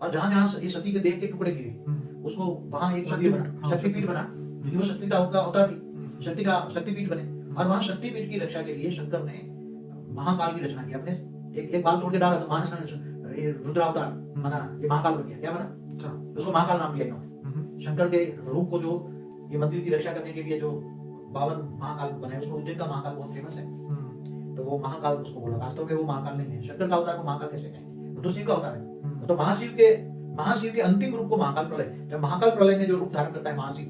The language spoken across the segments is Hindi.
और जहाँ जहाँ ये सती के देह के टुकड़े गिरे उसको वहाँ एक मंदिर बना, शक्तिपीठ बना, क्योंकि वो शक्ति का अवतार थी, शक्ति का शक्तिपीठ बने। और वहाँ शक्तिपीठ की रक्षा के लिए शंकर ने महाकाल की रचना की। अपने एक बाल तोड़ के डाला तो ये रुद्रावतार बना, ये महाकाल बन गया। क्या बना? उसको महाकाल नाम दिया इन्होंने। शंकर के रूप को जो ये मंदिर की रक्षा करने के लिए जो 52 महाकाल बने, उसमें उज्जैन का महाकाल बहुत फेमस है, तो वो महाकाल उसको बोला। वास्तव में वो महाकाल नहीं है, शंकर का अवतार को महाकाल कैसे कहेंगे? वो तो शिव का अवतार है। तो महाशिव के अंतिम रूप को महाकाल प्रलय, जब महाकाल प्रलय में जो रूप धारण करता है महाशिव,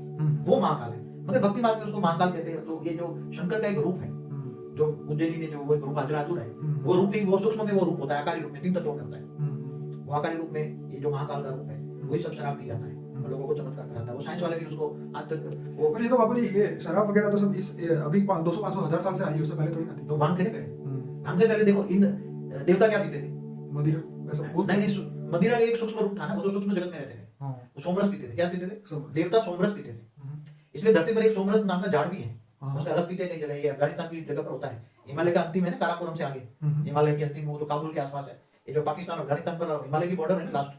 वो महाकाल है। मगर भक्ति मार्ग में उसको महाकाल कहते हैं। तो ये जो शंकर का एक रूप है, जो उज्जैनी में जो वो एक रूप हाजरातुर है, वो रूप ही वो सूक्ष्म में वो रूप होता है, आकारी रूप में 3 तत्वों में होता है। वो आकारी रूप में ये जो महाकाल का रूप है, वही सब शराब पी जाता है और लोगों को चमत्कार कराता है। वो साइंस वाले भी उसको आज तक वो, ये तो बाबू जी ये शराब वगैरह तो सब इस अभी 200-500 हजार साल से आई है, उससे पहले थोड़ी ना थी। तो भांग थे ना पहले। भांग से पहले देखो इन देवता क्या पीते थे? मदिरा वैसा भूत नहीं, मदिरा का एक सूक्ष्म रूप था ना, वो तो सूक्ष्म जगत में रहते थे। वो सोमरस पीते थे। क्या पीते थे? देवता सोमरस पीते थे। इसलिए धरती पर एक सोमरस नाम का झाड़ भी है, उसका रस पीते कई जगह। ये अफगानिस्तान की जगह पर होता है, हिमालय का अंतिम है ना, काराकोरम से आगे, हिमालय की अंतिम वो जो काबुल के आसपास है, ये जो पाकिस्तान अफगानिस्तान पर हिमालय की बॉर्डर है ना लास्ट,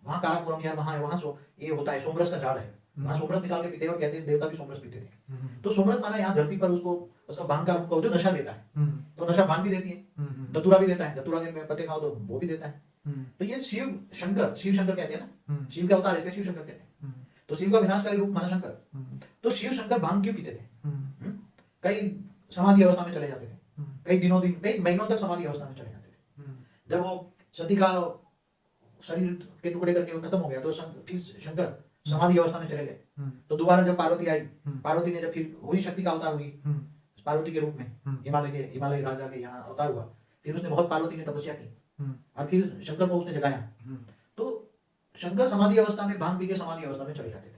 वहाँ काराकोरम यार वहाँ ये होता है, सोमरस का झाड़ है। वहाँ सोमरस निकाल के पीते हैं और कहते हैं देवता भी सोमरस पीते थे। तो सोमरस माना यहाँ धरती पर उसको उसका भांग का रूप जो नशा देता है, तो नशा भांग भी देती है, धतूरा भी देता है, धतूरा के पत्ते खाओ तो वो भी देता है। तो ये शिव शंकर कहते हैं ना, शिव के अवतार इसलिए शिव शंकर कहते हैं। तो शिव का विनाशकारी रूप माना शंकर। तो शिव शंकर भांग क्यों पीते थे? कई समाधि अवस्था में चले जाते थे, कई महीनों तक समाधि अवस्था में चले जाते थे। जब वो सती का शरीर के टुकड़े करके वो खत्म हो गया तो शंकर समाधि अवस्था में चले गए। तो दोबारा जब पार्वती आई, पार्वती ने जब फिर वही शक्ति का अवतार हुई पार्वती के रूप में, हिमालय राजा के यहाँ अवतार हुआ। फिर उसने बहुत पार्वती ने तपस्या की और फिर शंकर को उसने जगाया। तो शंकर समाधि अवस्था में भांग पी के समाधि अवस्था में चले जाते थे।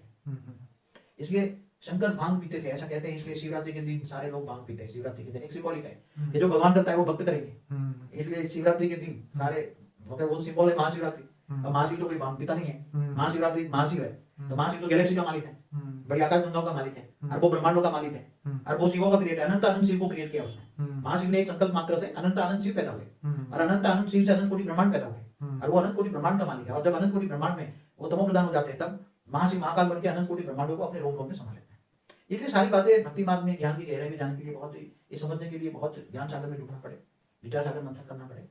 इसलिए शंकर भांग पीते थे, ऐसा कहते हैं। इसलिए शिवरात्रि के दिन सारे लोग भांग पीते हैं। शिवरात्रि के दिन एक सिंबॉलिक है, ये जो भगवान करता है वो भक्त करेंगे। इसलिए शिवरात्रि के दिन सारे मतलब वो सिंबल है महाशिवरात्रि। अब महाशिव तो कोई भांग पीता नहीं है, महाशिवरात्रि महाशिव है। तो महाशिव तो गैलेक्सी का मालिक है, बड़ी आकाश गंगाओं का मालिक है, अरबों ब्रह्मांडों का मालिक है, अरबों शिवों का क्रिएट है। अनंत अनंत शिव को क्रिएट किया उसने। महाशिव ने एक संकल्प मात्र से अनंत अनंत शिव पैदा हुए और अनंत अनंत शिव से अनंत कोटि ब्रह्मांड पैदा हुए और वो अनंत कोटि ब्रह्मांड का मालिक है। और जब अनंत कोटि ब्रह्मांड में वो तमो प्रधान हो जाते हैं तब महाशिव महाकाल बन के अनंत कोटि ब्रह्मांडों को अपने रोम रोम में संभाल लेते हैं। इसलिए सारी बातें भक्ति मार्ग में ज्ञान की गहराई में जानने के लिए बहुत, ये समझने के लिए बहुत ज्ञान सागर में डूबना पड़े, विचार सागर मंथन करना पड़े।